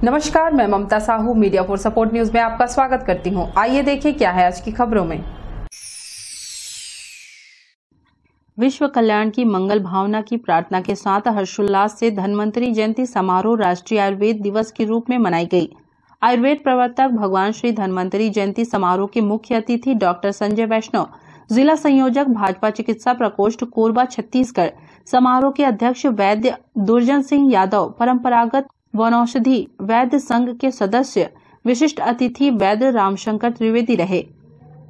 नमस्कार, मैं Mamta Sahu media for support news में आपका स्वागत करती हूं। आइए देखिए क्या है आज की खबरों में। विश्व कल्याण की मंगल भावना की प्रार्थना के साथ हर्षोल्लास से धन्वंतरी जयंती समारोह राष्ट्रीय आयुर्वेद दिवस के रूप में मनाई गई। आयुर्वेद प्रवर्तक भगवान श्री धन्वंतरी जयंती समारोह के मुख्य अतिथि डॉक्टर संजय वैष्णव, जिला संयोजक भाजपा चिकित्सा प्रकोष्ठ कोरबा छत्तीसगढ़, समारोह के अध्यक्ष वैद्य दुर्जन सिंह यादव, परंपरागत वनौषधि वैद्य संघ के सदस्य, विशिष्ट अतिथि वैद्य रामशंकर त्रिवेदी रहे।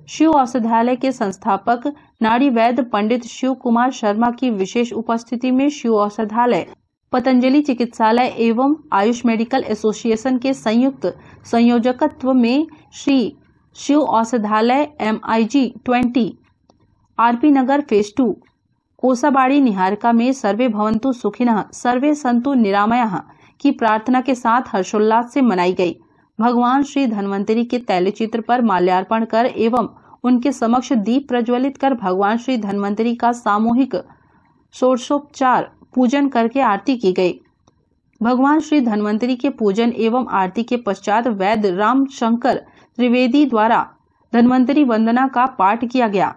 शिव औषधालय के संस्थापक नाड़ी वैद्य पंडित शिव कुमार शर्मा की विशेष उपस्थिति में शिव औषधालय, पतंजलि चिकित्सालय एवं आयुष मेडिकल एसोसिएशन के संयुक्त संयोजकत्व में श्री शिव औषधालय MIG 20 RP नगर फेज 2 कोसाबाड़ी निहारिका में सर्वे भवन्तु सुखिनः सर्वे सन्तु निरामयाः की प्रार्थना के साथ हर्षोल्लास से मनाई गई। भगवान श्री धन्वंतरी के तैलचित्र पर माल्यार्पण कर एवं उनके समक्ष दीप प्रज्वलित कर भगवान श्री धन्वंतरी का सामूहिक षोडशोपचार पूजन करके आरती की गई। भगवान श्री धन्वंतरी के पूजन एवं आरती के पश्चात वैद्य रामशंकर त्रिवेदी द्वारा धन्वंतरी वंदना का पाठ किया गया।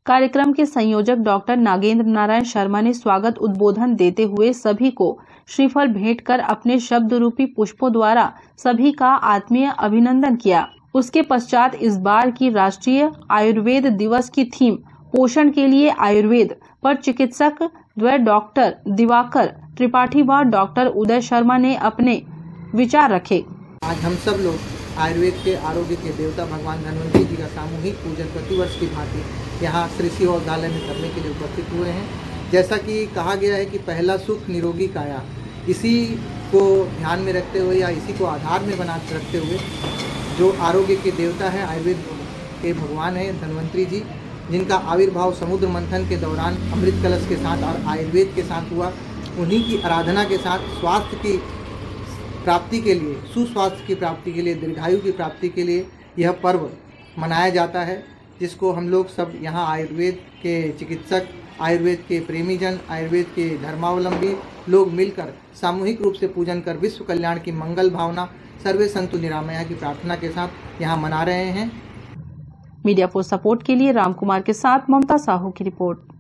कार्यक्रम के संयोजक डॉक्टर नागेंद्र नारायण शर्मा ने स्वागत उद्बोधन देते हुए सभी को श्रीफल भेंट कर अपने शब्द रूपी पुष्पों द्वारा सभी का आत्मीय अभिनंदन किया। उसके पश्चात इस बार की राष्ट्रीय आयुर्वेद दिवस की थीम पोषण के लिए आयुर्वेद पर चिकित्सक द्वय डॉक्टर दिवाकर त्रिपाठी व डॉक्टर उदय शर्मा ने अपने विचार रखे। आज हम सब लोग आयुर्वेद के आरोग्य के देवता भगवान धन्वंतरी जी का सामूहिक पूजन प्रतिवर्ष की भांति यहाँ श्री शिव औषधालय में करने के लिए उपस्थित हुए हैं। जैसा कि कहा गया है कि पहला सुख निरोगी काया, इसी को ध्यान में रखते हुए या इसी को आधार में बना रखते हुए जो आरोग्य के देवता हैं, आयुर्वेद के भगवान हैं धन्वंतरी जी, जिनका आविर्भाव समुद्र मंथन के दौरान अमृत कलश के साथ और आयुर्वेद के साथ हुआ, उन्हीं की आराधना के साथ स्वास्थ्य की प्राप्ति के लिए, सुस्वास्थ्य की प्राप्ति के लिए, दीर्घायु की प्राप्ति के लिए यह पर्व मनाया जाता है, जिसको हम लोग सब यहाँ आयुर्वेद के चिकित्सक, आयुर्वेद के प्रेमीजन, आयुर्वेद के धर्मावलंबी लोग मिलकर सामूहिक रूप से पूजन कर विश्व कल्याण की मंगल भावना सर्वे संतु निरामया की प्रार्थना के साथ यहाँ मना रहे हैं। मीडिया फॉर सपोर्ट के लिए रामकुमार के साथ ममता साहू की रिपोर्ट।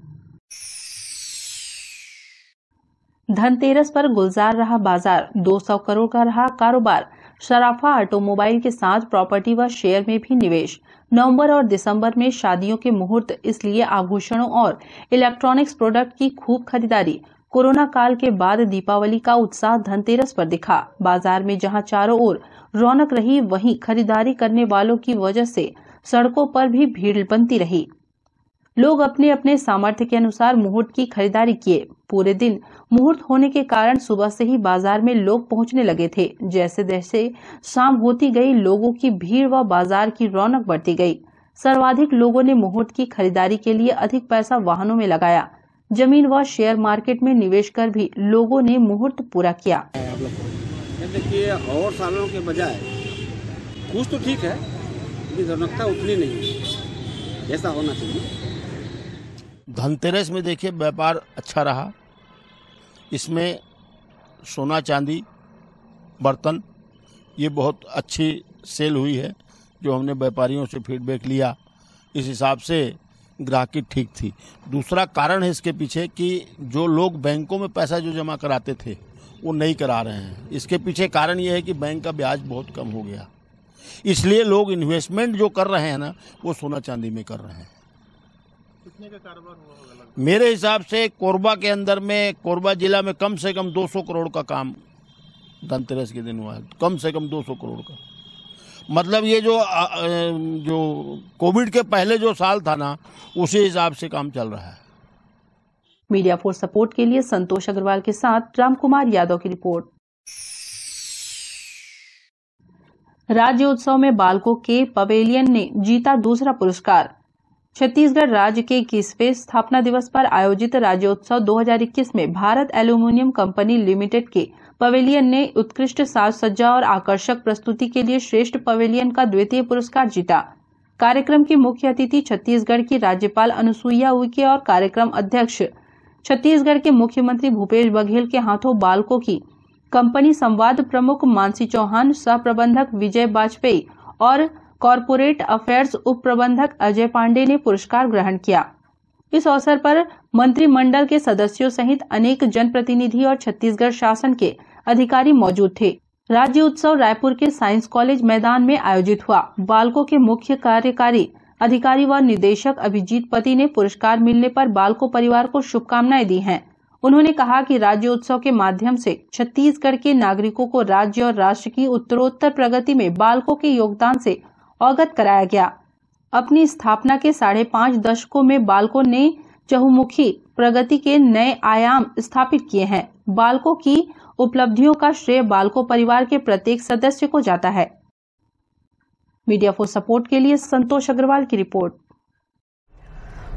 धनतेरस पर गुलजार रहा बाजार, 200 करोड़ का रहा कारोबार। शराफा ऑटोमोबाइल के साथ प्रॉपर्टी व शेयर में भी निवेश। नवंबर और दिसंबर में शादियों के मुहूर्त, इसलिए आभूषणों और इलेक्ट्रॉनिक्स प्रोडक्ट की खूब खरीदारी। कोरोना काल के बाद दीपावली का उत्साह धनतेरस पर दिखा। बाजार में जहां चारों ओर रौनक रही, वहीं खरीदारी करने वालों की वजह से सड़कों पर भी भीड़ बनती रही। लोग अपने अपने सामर्थ्य के अनुसार मुहूर्त की खरीदारी किए। पूरे दिन मुहूर्त होने के कारण सुबह से ही बाजार में लोग पहुंचने लगे थे। जैसे जैसे शाम होती गई, लोगों की भीड़ व बाजार की रौनक बढ़ती गई। सर्वाधिक लोगों ने मुहूर्त की खरीदारी के लिए अधिक पैसा वाहनों में लगाया। जमीन व शेयर मार्केट में निवेश कर भी लोगों ने मुहूर्त पूरा किया। देखिए, और सालों के बजाय कुछ तो ठीक है, लेकिन रौनकता उतनी नहीं है जैसा होना चाहिए। धनतेरस में देखिए व्यापार अच्छा रहा। इसमें सोना चांदी बर्तन ये बहुत अच्छी सेल हुई है। जो हमने व्यापारियों से फीडबैक लिया, इस हिसाब से ग्राहकी ठीक थी। दूसरा कारण है इसके पीछे कि जो लोग बैंकों में पैसा जो जमा कराते थे वो नहीं करा रहे हैं। इसके पीछे कारण ये है कि बैंक का ब्याज बहुत कम हो गया, इसलिए लोग इन्वेस्टमेंट जो कर रहे हैं ना, वो सोना चांदी में कर रहे हैं। कितने का कारोबार हुआ होगा? मेरे हिसाब से कोरबा के अंदर में, कोरबा जिला में कम से कम 200 करोड़ का काम धनतेरस के दिन हुआ है। कम से कम 200 करोड़ का मतलब ये जो कोविड के पहले जो साल था ना, उसी हिसाब से काम चल रहा है। मीडिया फॉर सपोर्ट के लिए संतोष अग्रवाल के साथ रामकुमार यादव की रिपोर्ट। राज्योत्सव में बालकों के पवेलियन ने जीता दूसरा पुरस्कार। छत्तीसगढ़ राज्य के 21वें स्थापना दिवस पर आयोजित राज्योत्सव 2021 में भारत एल्यूमिनियम कंपनी लिमिटेड के पवेलियन ने उत्कृष्ट साज सज्जा और आकर्षक प्रस्तुति के लिए श्रेष्ठ पवेलियन का द्वितीय पुरस्कार जीता। कार्यक्रम की मुख्य अतिथि छत्तीसगढ़ की राज्यपाल अनुसुईया उइके और कार्यक्रम अध्यक्ष छत्तीसगढ़ के मुख्यमंत्री भूपेश बघेल के हाथों बालकों की कंपनी संवाद प्रमुख मानसी चौहान, सह प्रबंधक विजय वाजपेयी और कॉरपोरेट अफेयर्स उप प्रबंधक अजय पांडे ने पुरस्कार ग्रहण किया। इस अवसर पर मंत्रिमंडल के सदस्यों सहित अनेक जनप्रतिनिधि और छत्तीसगढ़ शासन के अधिकारी मौजूद थे। राज्य उत्सव रायपुर के साइंस कॉलेज मैदान में आयोजित हुआ। बाल्को के मुख्य कार्यकारी अधिकारी व निदेशक अभिजीत पति ने पुरस्कार मिलने पर बाल्को परिवार को शुभकामनाएं दी हैं। उन्होंने कहा कि राज्य उत्सव के माध्यम से छत्तीसगढ़ के नागरिकों को राज्य और राष्ट्र की उत्तरोत्तर प्रगति में बाल्को के योगदान से अवगत कराया गया। अपनी स्थापना के 5.5 दशकों में बाल्को ने चहुमुखी प्रगति के नए आयाम स्थापित किए हैं। बाल्को की उपलब्धियों का श्रेय बाल्को परिवार के प्रत्येक सदस्य को जाता है। मीडिया फॉर सपोर्ट के लिए संतोष अग्रवाल की रिपोर्ट।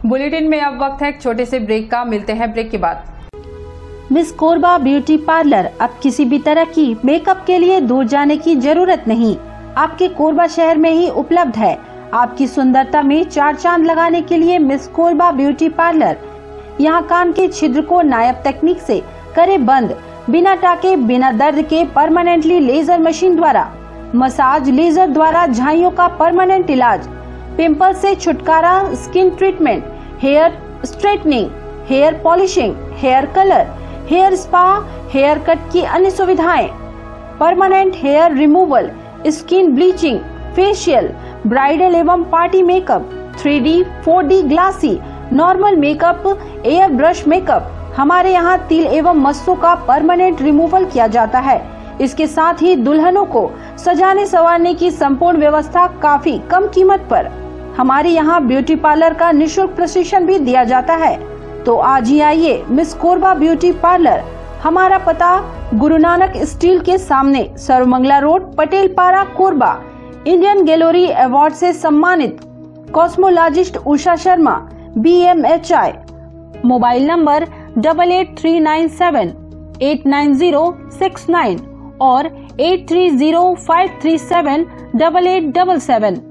बुलेटिन में अब वक्त है एक छोटे से ब्रेक का। मिलते हैं ब्रेक के बाद। मिस कोरबा ब्यूटी पार्लर अब किसी भी तरह की मेकअप के लिए दूर जाने की जरूरत नहीं, आपके कोरबा शहर में ही उपलब्ध है। आपकी सुंदरता में 4 चांद लगाने के लिए मिस कोरबा ब्यूटी पार्लर। यहाँ कान के छिद्र को नायाब तकनीक से करे बंद, बिना टाके बिना दर्द के परमानेंटली लेजर मशीन द्वारा, मसाज लेजर द्वारा झाइयों का परमानेंट इलाज, पिंपल से छुटकारा, skin treatment, hair straightening, hair polishing, hair colour, hair spa, hair cut की अन्य सुविधाएं, permanent hair removal, skin bleaching, facial, bridal एवं party makeup, 3D, 4D glassy, normal makeup, air brush makeup. हमारे यहाँ तिल एवं मस्सों का परमानेंट रिमूवल किया जाता है। इसके साथ ही दुल्हनों को सजाने संवारने की संपूर्ण व्यवस्था काफी कम कीमत पर। हमारे यहाँ ब्यूटी पार्लर का निःशुल्क प्रशिक्षण भी दिया जाता है। तो आज ही आइए मिस कोरबा ब्यूटी पार्लर। हमारा पता गुरु नानक स्टील के सामने, सर्वमंगला रोड, पटेल पारा, कोरबा। इंडियन गैलरी अवार्ड से सम्मानित cosmologist Usha Sharma, BMHI। Mobile number 8839789069 और 8305378877।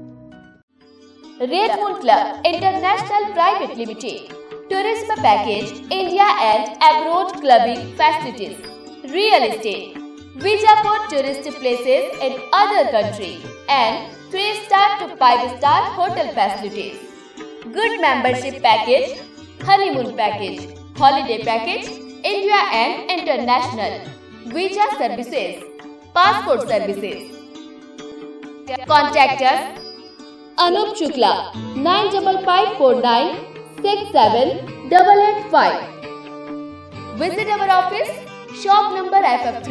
Red moon club international private limited, tourism package, India and abroad clubbing facilities, real estate, visa for tourist places in other country, and 3-star to 5-star hotel facilities. Good membership package, honeymoon package, holiday package, India and international, visa services, passport services. Contact us Anup Shukla 9554967885. Visit our office, shop number FF3,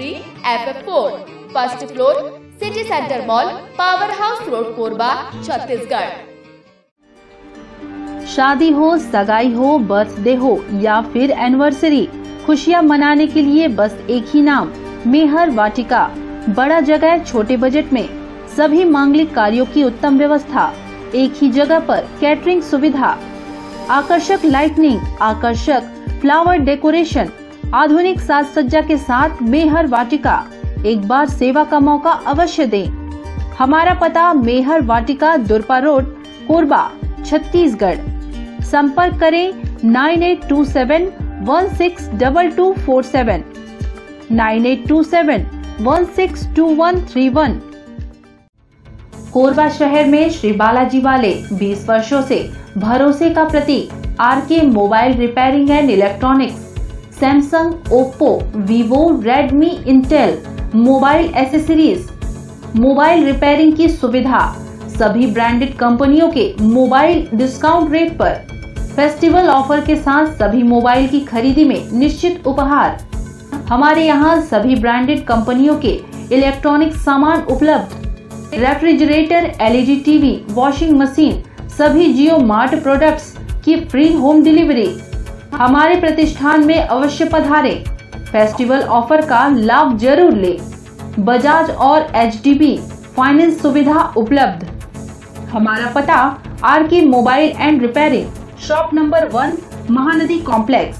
FF4, first floor, City Center Mall, Power House Road, Korba, Chhattisgarh. शादी हो, सगाई हो, birthday हो या फिर anniversary, खुशियां मनाने के लिए बस एक ही नाम, मेहर वाटिका। बड़ा जगह, छोटे बजट में सभी मांगलिक कार्यों की उत्तम व्यवस्था, एक ही जगह पर कैटरिंग सुविधा, आकर्षक लाइटनिंग, आकर्षक फ्लावर डेकोरेशन, आधुनिक साज सज्जा के साथ मेहर वाटिका। एक बार सेवा का मौका अवश्य दें। हमारा पता मेहर वाटिका, दुरपा रोड, कोरबा, छत्तीसगढ़। संपर्क करें 9827162247, 9827162131। कोरबा शहर में श्री बालाजी वाले 20 वर्षों से भरोसे का प्रतीक RK mobile repairing and electronics, Samsung, Oppo, Vivo, Redmi, Intel mobile accessories, mobile repairing की सुविधा, सभी ब्रांडेड कंपनियों के मोबाइल डिस्काउंट रेट पर, फेस्टिवल ऑफर के साथ सभी मोबाइल की खरीदी में निश्चित उपहार। हमारे यहाँ सभी ब्रांडेड कंपनियों के इलेक्ट्रॉनिक सामान उपलब्ध, refrigerator, LED TV, washing machine, सभी जियो मार्ट प्रोडक्ट्स की फ्री होम डिलीवरी। हमारे प्रतिष्ठान में अवश्य पधारें। फेस्टिवल ऑफर का लाभ जरूर लें। बजाज और HDB फाइनेंस सुविधा उपलब्ध। हमारा पता RK mobile and repairing, shop number 1, Mahanadi complex,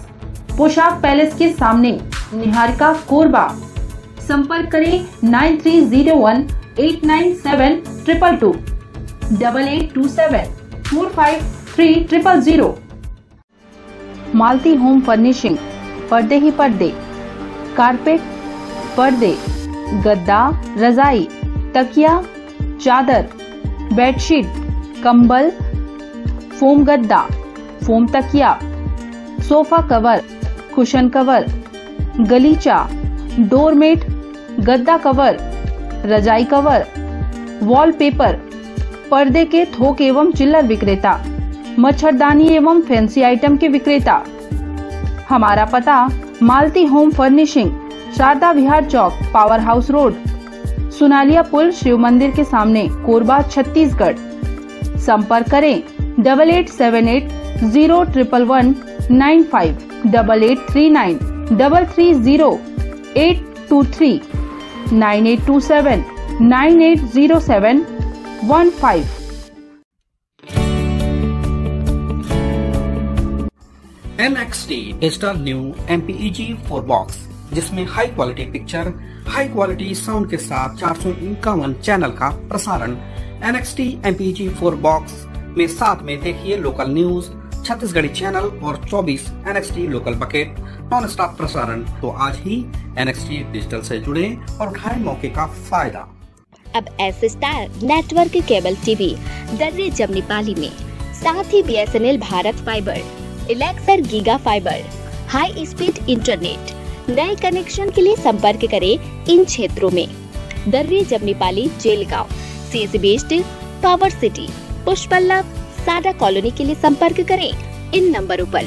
Poshak palace के सामने, निहारिका, कोरबा। संपर्क करें 9301897222, 8827453000। मालती होम फर्निशिंग, पर्दे ही पर्दे, कारपेट, पर्दे, गद्दा, रजाई, तकिया, चादर, बेडशीट, कंबल, फोम गद्दा, फोम तकिया, सोफा कवर, कुशन कवर, गलीचा, डोरमेट, गद्दा कवर, रजाई कवर, वॉलपेपर, पर्दे के थोक एवं चिल्लर विक्रेता, मच्छरदानी एवं फैंसी आइटम के विक्रेता। हमारा पता मालती होम फर्निशिंग, शारदा विहार चौक, पावर हाउस रोड, सुनालिया पुल, शिव मंदिर के सामने, कोरबा, छत्तीसगढ़। संपर्क करें 8878011195, 8839 330 9827 980715। NXT digital new MPEG 4 box, जिसमें high quality picture, high quality sound के साथ 451 चैनल का प्रसारण। NXT MPEG 4 बॉक्स में साथ में देखिए लोकल न्यूज, छत्तीसगढ़ी चैनल और 24 NXT local bucket non stop प्रसारण। तो आज ही NXT डिजिटल से जुड़े और उठाएं मौके का फायदा। अब S star network cable TV Darri Jamnipali में, साथ ही BSNL भारत फाइबर, इलेक्सर giga fiber, high speed internet. नए कनेक्शन के लिए संपर्क करें इन क्षेत्रों में: दर्रे जमनीपाली, जेलगांव, CSB वेस्ट, पावर सिटी, पुष्पल्लव, सादा कॉलोनी के लिए संपर्क करें इन नंबरों पर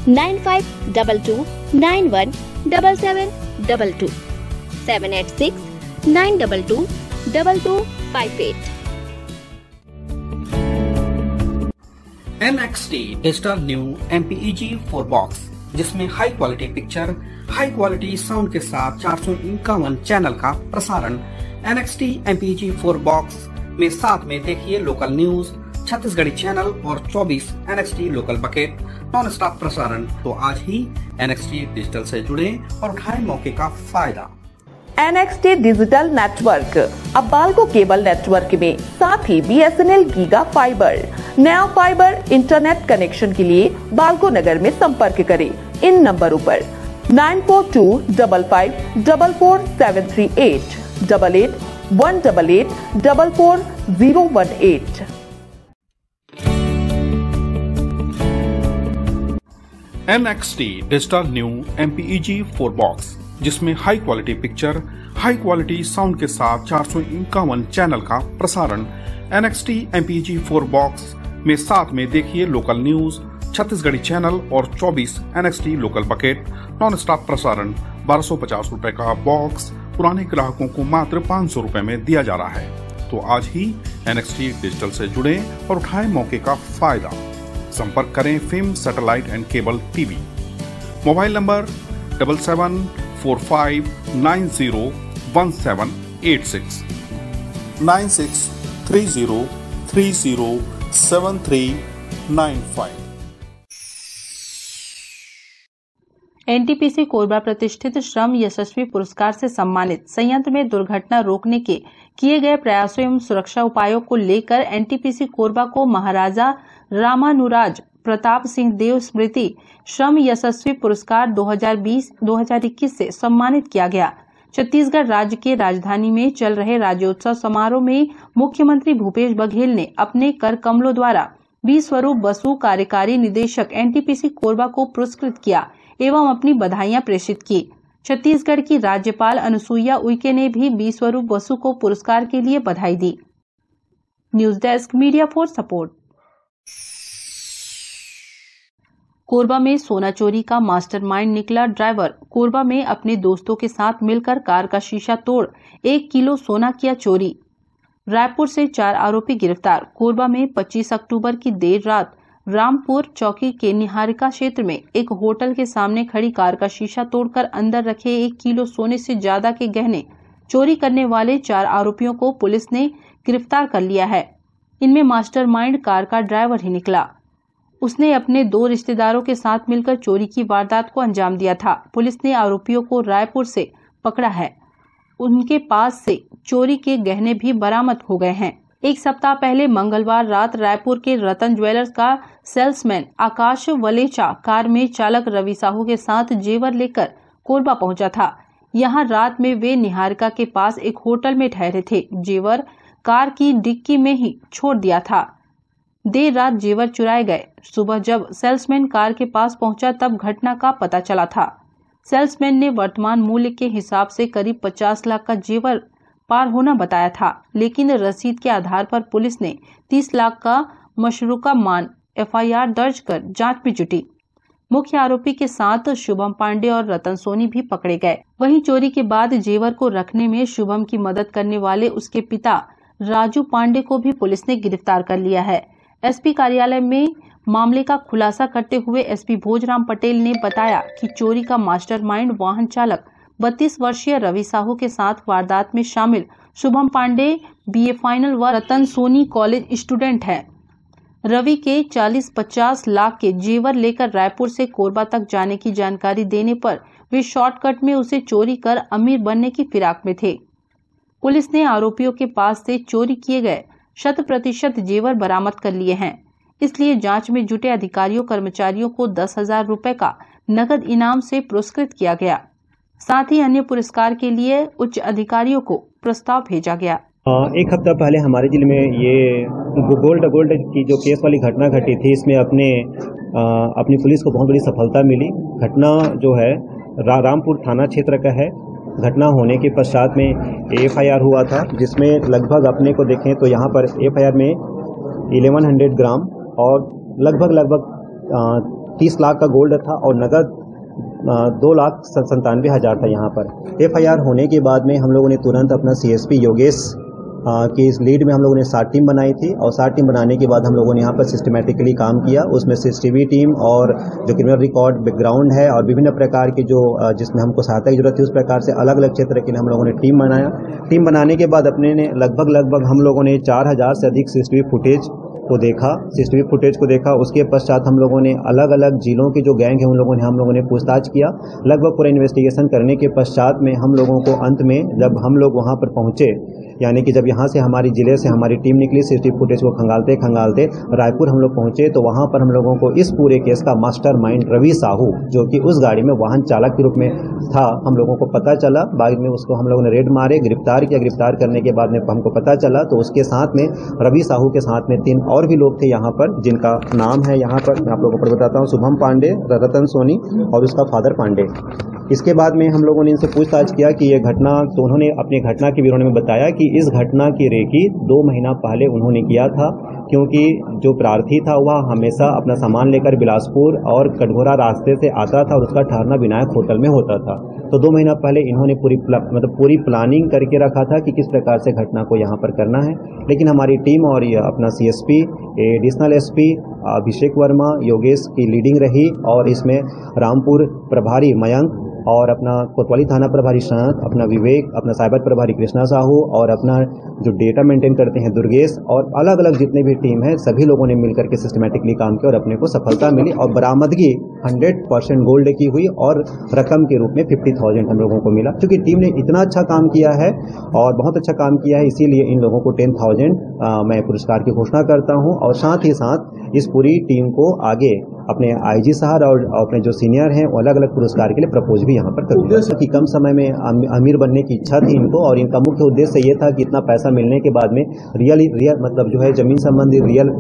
9522917722, 786-922-2258। NXT digital new MPEG 4 box, जिसमें high quality picture, high quality sound के साथ 451 चैनल का प्रसारण। NXT MPEG 4 बॉक्स में साथ में देखिए लोकल न्यूज, छत्तीसगढ़ी चैनल और 24 NXT local bucket non stop प्रसारण। तो आज ही NXT डिजिटल से जुड़े और उठाएं मौके का फायदा। NXT डिजिटल नेटवर्क अब बाल्को केबल नेटवर्क में, साथ ही BSNL गीगा फाइबर। नया फाइबर इंटरनेट कनेक्शन के लिए बाल्को नगर में संपर्क करें इन नंबरों पर 9425544738, 8818844018। NXT digital new MPEG 4 box, जिसमें high quality picture, high quality sound के साथ 451 चैनल का प्रसारण। NXT MPEG 4 बॉक्स में साथ में देखिए लोकल न्यूज, छत्तीसगढ़ी चैनल और 24 NXT local bucket non stop प्रसारण। 1250 रुपए का बॉक्स पुराने ग्राहकों को मात्र 500 रुपए में दिया जा रहा है। तो आज ही NXT डिजिटल से जुड़े और उठाएं मौके का फायदा। संपर्क करें film satellite and cable TV. Mobile number 7745901786, 9630307395। NTPC Korba प्रतिष्ठित श्रम यशस्वी पुरस्कार से सम्मानित संयंत्र में दुर्घटना रोकने के किए गए प्रयासों एवं सुरक्षा उपायों को लेकर NTPC कोरबा को महाराजा रामानुराज प्रताप सिंह देव स्मृति श्रम यशस्वी पुरस्कार 2020-2021 से सम्मानित किया गया। छत्तीसगढ़ राज्य के राजधानी में चल रहे राज्योत्सव समारोह में मुख्यमंत्री भूपेश बघेल ने अपने कर कमलों द्वारा बी स्वरूप बसु कार्यकारी निदेशक NTPC कोरबा को पुरस्कृत किया एवं अपनी बधाइयां प्रेषित की। छत्तीसगढ़ की राज्यपाल अनुसुईया उइके ने भी बी स्वरूप बसु को पुरस्कार के लिए बधाई दी। News desk, media for support. Korba में सोना चोरी का मास्टरमाइंड निकला ड्राइवर। कोरबा में अपने दोस्तों के साथ मिलकर कार का शीशा तोड़ 1 किलो सोना किया चोरी। रायपुर से 4 आरोपी गिरफ्तार। कोरबा में 25 अक्टूबर की देर रात रामपुर चौकी के निहारिका क्षेत्र में एक होटल के सामने खड़ी कार का शीशा तोड़कर अंदर रखे 1 किलो सोने से ज्यादा के गहने चोरी करने वाले 4 आरोपियों को पुलिस ने गिरफ्तार कर लिया है। इनमें मास्टरमाइंड कार का ड्राइवर ही निकला। उसने अपने 2 रिश्तेदारों के साथ मिलकर चोरी की वारदात को अंजाम दिया था। पुलिस ने आरोपियों को रायपुर से पकड़ा है। उनके पास से चोरी के गहने भी बरामद हो गए हैं। एक सप्ताह पहले मंगलवार रात रायपुर के रतन ज्वेलर्स का सेल्समैन आकाश वलेचा कार में चालक रवि साहू के साथ जेवर लेकर कोरबा पहुंचा था। यहाँ रात में वे निहारिका के पास एक होटल में ठहरे थे। जेवर कार की डिक्की में ही छोड़ दिया था। देर रात जेवर चुराए गए। सुबह जब सेल्समैन कार के पास पहुंचा तब घटना का पता चला था। सेल्समैन ने वर्तमान मूल्य के हिसाब से करीब 50 लाख का जेवर पार होना बताया था, लेकिन रसीद के आधार पर पुलिस ने 30 लाख का मशरूका मान FIR दर्ज कर जांच में जुटी। मुख्य आरोपी के साथ शुभम पांडे और रतन सोनी भी पकड़े गए। वहीं चोरी के बाद जेवर को रखने में शुभम की मदद करने वाले उसके पिता राजू पांडे को भी पुलिस ने गिरफ्तार कर लिया है। SP कार्यालय में मामले का खुलासा करते हुए SP भोजराम पटेल ने बताया कि चोरी का मास्टरमाइंड वाहन चालक 32 वर्षीय रवि साहू के साथ वारदात में शामिल शुभम पांडे BA फाइनल व रतन सोनी कॉलेज स्टूडेंट है। रवि के 40-50 लाख के जेवर लेकर रायपुर से कोरबा तक जाने की जानकारी देने पर वे शॉर्टकट में उसे चोरी कर अमीर बनने की फिराक में थे। पुलिस ने आरोपियों के पास से चोरी किए गए 100% जेवर बरामद कर लिए हैं। इसलिए जांच में जुटे अधिकारियों कर्मचारियों को 10,000 रुपए का नगद इनाम से पुरस्कृत किया गया। साथ ही अन्य पुरस्कार के लिए उच्च अधिकारियों को प्रस्ताव भेजा गया। एक हफ्ता पहले हमारे जिले में ये गोल्ड की जो केस वाली घटना घटी थी, इसमें अपनी पुलिस को बहुत बड़ी सफलता मिली। घटना जो है रामपुर थाना क्षेत्र का है। घटना होने के पश्चात में FIR हुआ था, जिसमें लगभग अपने को देखें तो यहाँ पर FIR में 1100 ग्राम और लगभग 30 लाख का गोल्ड था और नगद 2,97,000 था। यहाँ पर FIR होने के बाद में हम लोगों ने तुरंत अपना CSP योगेश की इस लीड में हम लोगों ने 7 टीम बनाई थी और 7 टीम बनाने के बाद हम लोगों ने यहाँ पर सिस्टमेटिकली काम किया। उसमें CCTV टीम और जो क्रिमिनल रिकॉर्ड बैकग्राउंड है और विभिन्न प्रकार की जो जिसमें हमको सहायता की जरूरत थी, उस प्रकार से अलग अलग क्षेत्र के लिए हम लोगों ने टीम बनाया। टीम बनाने के बाद अपने ने लगभग हम लोगों ने 4,000 से अधिक CCTV फुटेज को देखा। उसके पश्चात हम लोगों ने अलग अलग जिलों के जो गैंग है हम लोगों ने पूछताछ किया। लगभग पूरा इन्वेस्टिगेशन करने के पश्चात में हम लोगों को अंत में जब हम लोग वहां पर पहुंचे, यानी कि जब यहाँ से हमारी जिले से हमारी टीम निकली CCTV फुटेज को खंगालते रायपुर हम लोग पहुंचे, तो वहां पर हम लोगों को इस पूरे केस का मास्टरमाइंड रवि साहू, जो कि उस गाड़ी में वाहन चालक के रूप में था, हम लोगों को पता चला। बाद में उसको हम लोगों ने रेड मारे, गिरफ्तार किया। गिरफ्तार करने के बाद में हमको पता चला तो उसके साथ में रवि साहू के साथ में 3 और भी लोग थे यहाँ पर, जिनका नाम है यहाँ पर मैं आप लोगों को बताता हूँ, शुभम पांडे, रतन सोनी और उसका फादर पांडे। इसके बाद में हम लोगों ने इनसे पूछताछ किया कि ये घटना, तो उन्होंने अपनी घटना के विवरण में बताया कि इस घटना की रेकी 2 महीना पहले उन्होंने किया था, क्योंकि जो प्रार्थी था वह हमेशा अपना सामान लेकर बिलासपुर और कटघोरा रास्ते से आता था और उसका ठहरना विनायक होटल में होता था। तो 2 महीना पहले इन्होंने पूरी प्लानिंग करके रखा था कि किस प्रकार से घटना को यहाँ पर करना है। लेकिन हमारी टीम और अपना CSP, एडिशनल SP अभिषेक वर्मा, योगेश की लीडिंग रही और इसमें रामपुर प्रभारी मयंक और अपना कोतवाली थाना प्रभारी शरद, अपना विवेक, अपना साइबर प्रभारी कृष्णा साहू और अपना जो डेटा मेंटेन करते हैं दुर्गेश और अलग अलग जितने भी टीम है, सभी लोगों ने मिलकर के सिस्टमेटिकली काम किया और अपने को सफलता मिली और बरामदगी 100% गोल्ड की हुई और रकम के रूप में 50,000 हम लोगों को मिला। क्योंकि टीम ने इतना अच्छा काम किया है और बहुत अच्छा काम किया है, इसीलिए इन लोगों को 10,000 मैं पुरस्कार की घोषणा करता हूँ। और साथ ही साथ इस पूरी टीम को आगे अपने IG साहब और अपने जो सीनियर हैं वो अलग अलग पुरस्कार के लिए प्रपोज भी यहाँ पर कर कि कम समय में अमीर बनने की इच्छा थी इनको, और इनका मुख्य उद्देश्य ये था कि इतना पैसा मिलने के बाद में रियल मतलब जो है जमीन संबंधी रियल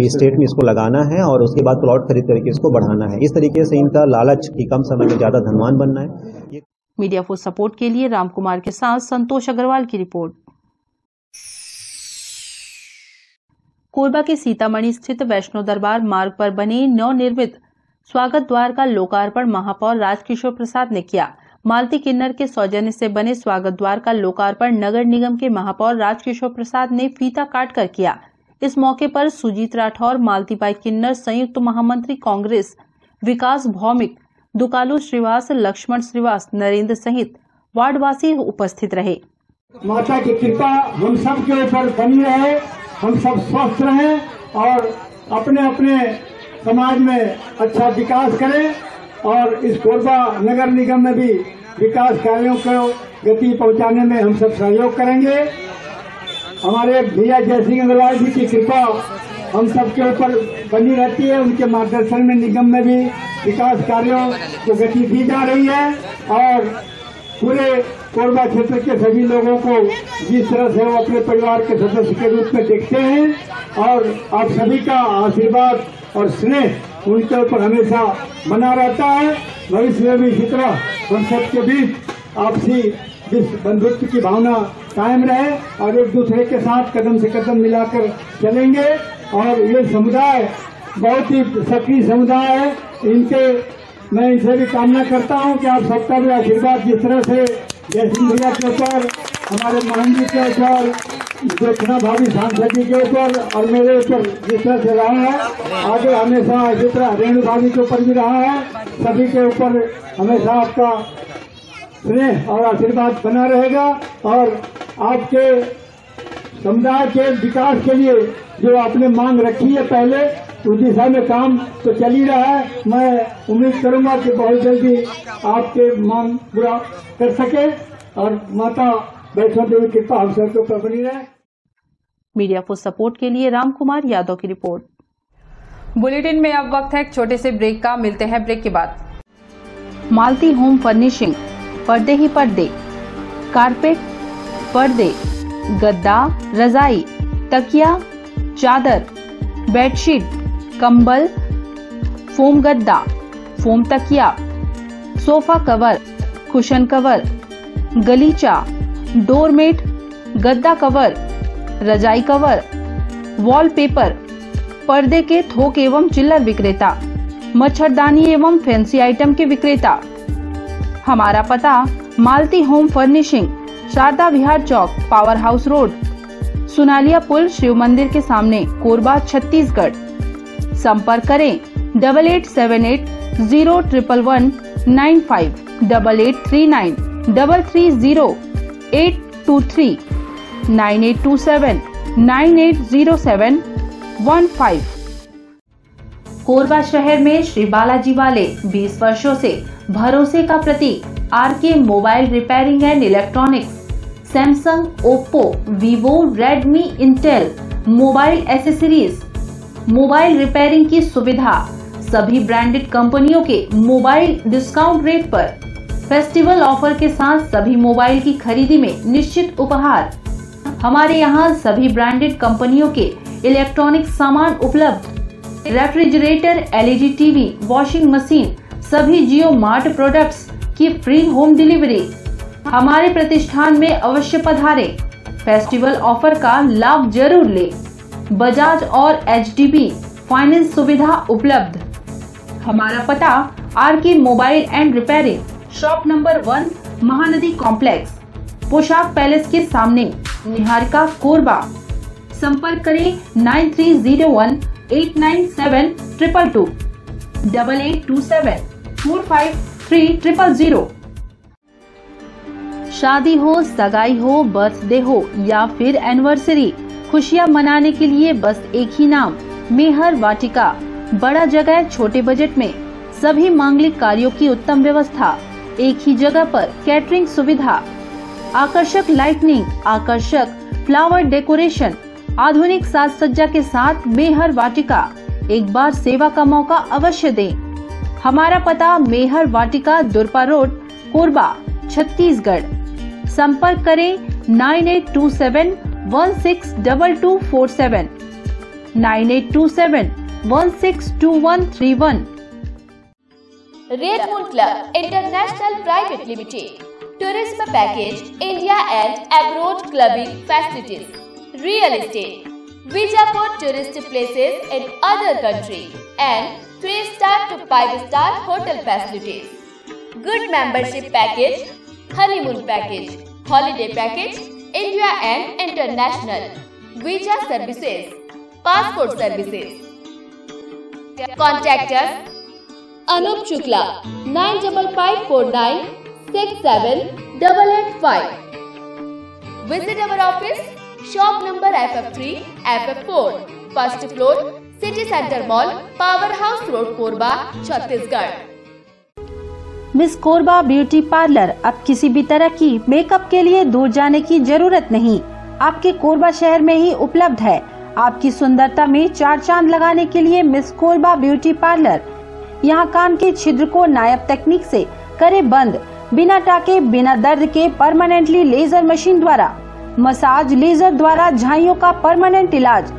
स्टेट में इसको लगाना है और उसके बाद प्लॉट खरीद करके इसको बढ़ाना है। इस तरीके से इनका लालच कि कम समय में ज्यादा धनवान बनना है। मीडिया फॉर सपोर्ट के लिए राम कुमार के साथ संतोष अग्रवाल की रिपोर्ट। कोरबा के सीतामढ़ी स्थित वैष्णो दरबार मार्ग पर बने नवनिर्मित स्वागत द्वार का लोकार्पण महापौर राजकिशोर प्रसाद ने किया। मालती किन्नर के सौजन्य से बने स्वागत द्वार का लोकार्पण नगर निगम के महापौर राजकिशोर प्रसाद ने फीता काट कर किया। इस मौके पर सुजीत राठौर, मालतीबाई किन्नर, संयुक्त महामंत्री कांग्रेस विकास भौमिक, दुकालू श्रीवास, लक्ष्मण श्रीवास, नरेंद्र सहित वार्डवासी उपस्थित रहे। माता की कृपा हम सब के ऊपर बनी रहे, हम सब स्वस्थ रहें और अपने अपने समाज में अच्छा विकास करें और इस कोरबा नगर निगम में भी विकास कार्यों को गति पहुंचाने में हम सब सहयोग करेंगे। हमारे भैया जयसिंह अग्रवाल जी की कृपा हम सब के ऊपर बनी रहती है। उनके मार्गदर्शन में निगम में भी विकास कार्यों को गति दी जा रही है और पूरे कोरबा क्षेत्र के सभी लोगों को जिस तरह से वो अपने परिवार के सदस्य के रूप में देखते हैं और आप सभी का आशीर्वाद और स्नेह उनके ऊपर हमेशा बना रहता है। भविष्य में भी इसी तरह हम सबके बीच आपसी बंधुत्व की भावना कायम रहे और एक दूसरे के साथ कदम से कदम मिलाकर चलेंगे। और ये समुदाय बहुत ही सक्रिय समुदाय है, मैं इनसे भी कामना करता हूं कि आप सबका भी आशीर्वाद जिस तरह से जयसिंह भैया के ऊपर, हमारे मोहन जी के ऊपर, दक्षिणा भाभी सांसद जी के ऊपर और मेरे ऊपर जिस तरह से रहा है, आगे हमेशा इसी तरह रेणु भाभी के ऊपर भी रहा है, सभी के ऊपर हमेशा आपका स्नेह और आशीर्वाद बना रहेगा। और आपके समुदाय के विकास के लिए जो आपने मांग रखी है पहले, उस दिशा में काम तो चल ही रहा है। मैं उम्मीद करूंगा कि बहुत जल्दी आपके मांग पूरा कर सके और माता वैष्णो देवी कृपा हम सबके ऊपर बनी रहे। मीडिया को सपोर्ट के लिए राम कुमार यादव की रिपोर्ट। बुलेटिन में अब वक्त है एक छोटे से ब्रेक का, मिलते हैं ब्रेक के बाद। मालती होम फर्निशिंग, पर्दे ही पर्दे, कारपेट, पर्दे, गद्दा, रजाई, तकिया, चादर, बेडशीट, कंबल, फोम गद्दा, फोम तकिया, सोफा कवर, कुशन कवर, गलीचा, डोरमेट, गद्दा कवर, रजाई कवर, वॉलपेपर, पर्दे के थोक एवं चिल्लर विक्रेता, मच्छरदानी एवं फैंसी आइटम के विक्रेता। हमारा पता मालती होम फर्निशिंग, शारदा विहार चौक, पावर हाउस रोड, सुनालिया पुल, शिव मंदिर के सामने, कोरबा, छत्तीसगढ़। संपर्क करें 8878011195, 8839330823, 9827980715। कोरबा शहर में श्री बालाजी वाले 20 वर्षों से भरोसे का प्रतीक RK mobile repairing and electronics, Samsung, Oppo, Vivo, Redmi, Intel mobile accessories, mobile repairing की सुविधा, सभी ब्रांडेड कंपनियों के मोबाइल डिस्काउंट रेट पर, फेस्टिवल ऑफर के साथ सभी मोबाइल की खरीदी में निश्चित उपहार। हमारे यहाँ सभी ब्रांडेड कंपनियों के इलेक्ट्रॉनिक सामान उपलब्ध, refrigerator, LED TV, washing machine, सभी जियो मार्ट प्रोडक्ट्स की फ्री होम डिलीवरी। हमारे प्रतिष्ठान में अवश्य पधारें। फेस्टिवल ऑफर का लाभ जरूर ले। बजाज और एचडीबी फाइनेंस सुविधा उपलब्ध। हमारा पता RK mobile and repairing, shop number 1, Mahanadi complex, Poshak palace के सामने, निहारिका, कोरबा। संपर्क करें 9301897222, 8827453000। शादी हो, सगाई हो, बर्थडे हो या फिर एनिवर्सरी, खुशियां मनाने के लिए बस एक ही नाम, मेहर वाटिका। बड़ा जगह, छोटे बजट में सभी मांगलिक कार्यों की उत्तम व्यवस्था, एक ही जगह पर कैटरिंग सुविधा, आकर्षक लाइटनिंग, आकर्षक फ्लावर डेकोरेशन, आधुनिक साज सज्जा के साथ मेहर वाटिका। एक बार सेवा का मौका अवश्य दें। हमारा पता मेहर वाटिका, दुरपा रोड, कोरबा, छत्तीसगढ़। संपर्क करें 9827162247, 9827162131। Red moon club international private limited, tourism package, India and abroad clubbing facilities, real estate, visa for tourist places in other country, and 3-star to 5-star hotel facilities. Good membership package, honeymoon package, holiday package, India and international, visa services, passport services. Contact us Anup Shukla 9554967885. Visit our office, shop number FF3, FF4, first floor, City Center Mall, Power House Road, Korba, Chhattisgarh. Miss Korba beauty parlour, अब किसी भी तरह की makeup के लिए दूर जाने की जरूरत नहीं, आपके कोरबा शहर में ही उपलब्ध है। आपकी सुंदरता में 4 चांद लगाने के लिए मिस कोरबा ब्यूटी पार्लर। यहाँ कान के छिद्र को नायाब तकनीक से करे बंद, बिना टाके बिना दर्द के परमानेंटली लेजर मशीन द्वारा, मसाज लेजर द्वारा झाइयों का परमानेंट इलाज,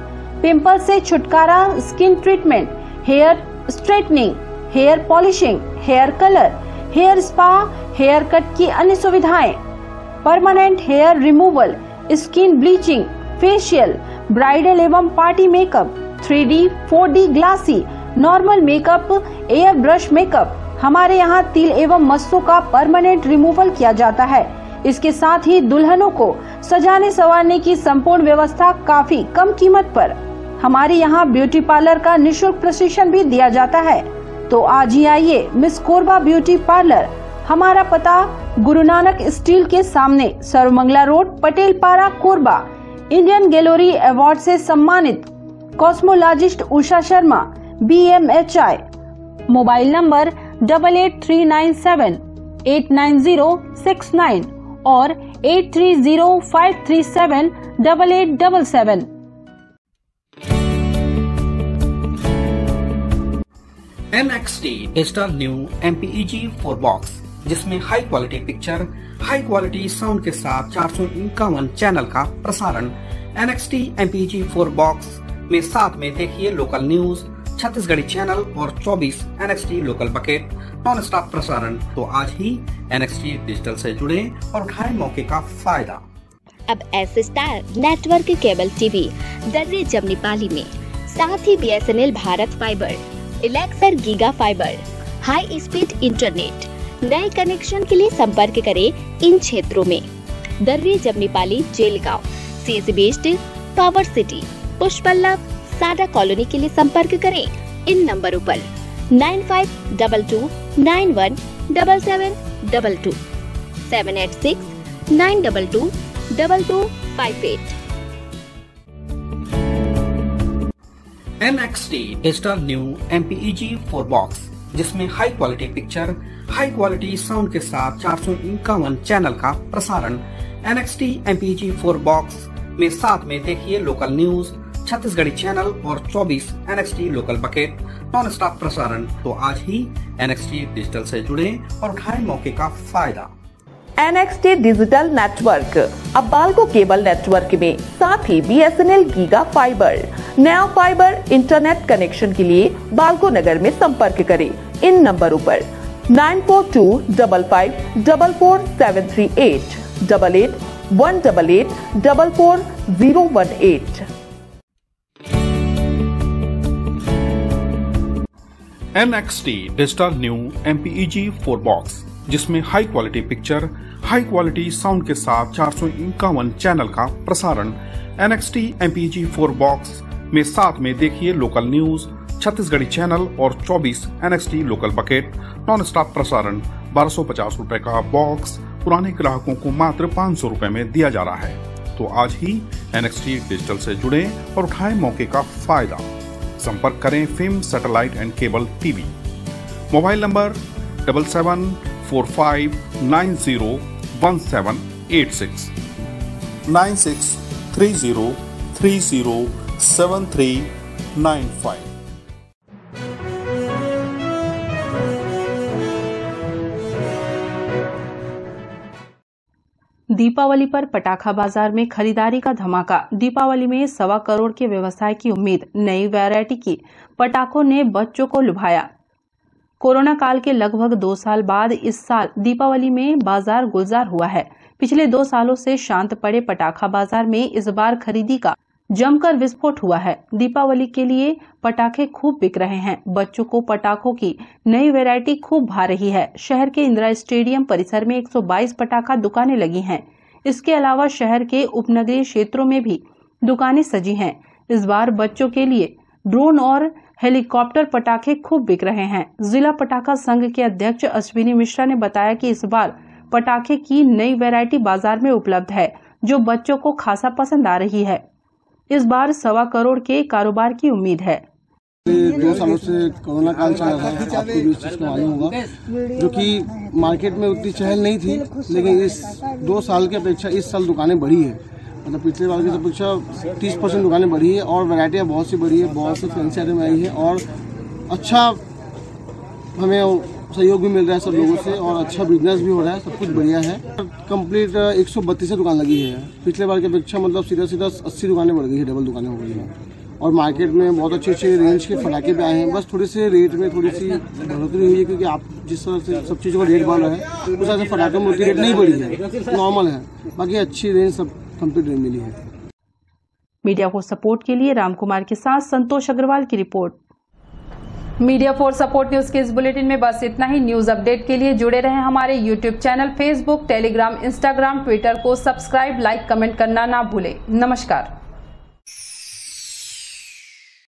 पिंपल से छुटकारा, skin treatment, hair straightening, hair polishing, hair colour, hair spa, hair cut की अन्य सुविधाएं, permanent hair removal, skin bleaching, facial, bridal एवं party makeup, 3D, 4D glassy, normal makeup, air brush makeup. हमारे यहाँ तिल एवं मस्सों का परमानेंट रिमूवल किया जाता है। इसके साथ ही दुल्हनों को सजाने संवारने की संपूर्ण व्यवस्था काफी कम कीमत पर। हमारे यहाँ ब्यूटी पार्लर का निःशुल्क प्रशिक्षण भी दिया जाता है। तो आज ही आइए मिस कोरबा ब्यूटी पार्लर। हमारा पता गुरु नानक स्टील के सामने, सर्वमंगला रोड, पटेल पारा, कोरबा। इंडियन गैलरी अवार्ड से सम्मानित cosmologist Usha Sharma, BMHI। Mobile number 8839789069 और 8305378877। NXT digital new MPEG 4 box, जिसमें high quality picture, high quality sound के साथ 451 चैनल का प्रसारण। NXT MPEG 4 बॉक्स में साथ में देखिए लोकल न्यूज, छत्तीसगढ़ी चैनल और 24 NXT local bucket non stop प्रसारण। तो आज ही NXT डिजिटल से जुड़े और उठाएं मौके का फायदा। अब S star network cable TV Darri Jamnipali में, साथ ही BSNL भारत फाइबर, इलेक्सर giga fiber, high speed internet. नए कनेक्शन के लिए संपर्क करें इन क्षेत्रों में: दर्रे जमनीपाली, जेलगांव, CSB वेस्ट, पावर सिटी, पुष्पल्लव, सादा कॉलोनी के लिए संपर्क करें इन नंबरों पर 9522917722, 786-922-2258। NXT digital new MPEG 4 box, जिसमें high quality picture, high quality sound के साथ 451 चैनल का प्रसारण। NXT MPEG 4 बॉक्स में साथ में देखिए लोकल न्यूज, छत्तीसगढ़ी चैनल और 24 NXT local bucket non stop प्रसारण। तो आज ही NXT डिजिटल से जुड़े और उठाएं मौके का फायदा। NXT डिजिटल नेटवर्क अब बाल्को केबल नेटवर्क में, साथ ही BSNL गीगा फाइबर। नया फाइबर इंटरनेट कनेक्शन के लिए बाल्को नगर में संपर्क करें इन नंबरों पर 9425544738, 8818844018। NXT digital new MPEG 4 box, जिसमें high quality picture, high quality sound के साथ 451 चैनल का प्रसारण। NXT MPEG 4 बॉक्स में साथ में देखिए लोकल न्यूज, छत्तीसगढ़ी चैनल और 24 NXT local bucket non stop प्रसारण। 1250 रुपए का बॉक्स पुराने ग्राहकों को मात्र 500 रुपए में दिया जा रहा है। तो आज ही NXT डिजिटल से जुड़े और उठाएं मौके का फायदा। संपर्क करें film satellite and cable TV. Mobile number 7745901786, 9630307395। Deepawali पर पटाखा बाजार में खरीदारी का धमाका। दीपावली में 1.25 करोड़ के व्यवसाय की उम्मीद। नई वैरायटी की पटाखों ने बच्चों को लुभाया। कोरोना काल के लगभग 2 साल बाद इस साल दीपावली में बाजार गुलजार हुआ है। पिछले 2 सालों से शांत पड़े पटाखा बाजार में इस बार खरीदी का जमकर विस्फोट हुआ है। दीपावली के लिए पटाखे खूब बिक रहे हैं। बच्चों को पटाखों की नई वैरायटी खूब भा रही है। शहर के इंदिरा स्टेडियम परिसर में 122 पटाखा दुकानें लगी हैं। इसके अलावा शहर के उपनगरीय क्षेत्रों में भी दुकानें सजी हैं। इस बार बच्चों के लिए ड्रोन और हेलीकॉप्टर पटाखे खूब बिक रहे हैं। जिला पटाखा संघ के अध्यक्ष अश्विनी मिश्रा ने बताया कि इस बार पटाखे की नई वैरायटी बाजार में उपलब्ध है, जो बच्चों को खासा पसंद आ रही है। इस बार 1.25 करोड़ के कारोबार की उम्मीद है। 2 सालों से कोरोना काल चल रहा है, आपको भी इस चीज का मालूम होगा, जो कि मार्केट में उतनी चहल नहीं थी, लेकिन इस 2 साल की अपेक्षा इस साल दुकानें बढ़ी है। मतलब पिछले साल की अपेक्षा 30% दुकानें बढ़ी है और वैरायटियाँ बहुत सी बढ़ी है, बहुत सी फैंसी आइटम आई है और अच्छा हमें सहयोग भी मिल रहा है सब लोगों से और अच्छा बिजनेस भी हो रहा है, सब कुछ बढ़िया है। कंप्लीट 132 दुकान लगी है, पिछले बार की अपेक्षा मतलब सीधा 80 दुकानें बढ़ गई है, डबल दुकानें हो गई हैं। और मार्केट में बहुत अच्छे रेंज के फटाके पे आए हैं, बस थोड़ी सी रेट में थोड़ी सी बढ़ोतरी हुई है, क्योंकि आप जिस तरह से सब चीज़ों का रेट बढ़ रहा है उस तरह से फटाकों में उतनी रेट नहीं बढ़ी है, नॉर्मल है। बाकी अच्छी रेंज सब कंप्लीट रेंज मिली है। मीडिया को सपोर्ट के लिए रामकुमार के साथ संतोष अग्रवाल की report. Media for support news के इस बुलेटिन में बस इतना ही। न्यूज अपडेट के लिए जुड़े रहें हमारे YouTube channel, Facebook, Telegram, Instagram, Twitter को सब्सक्राइब, लाइक, कमेंट करना ना भूलें। नमस्कार।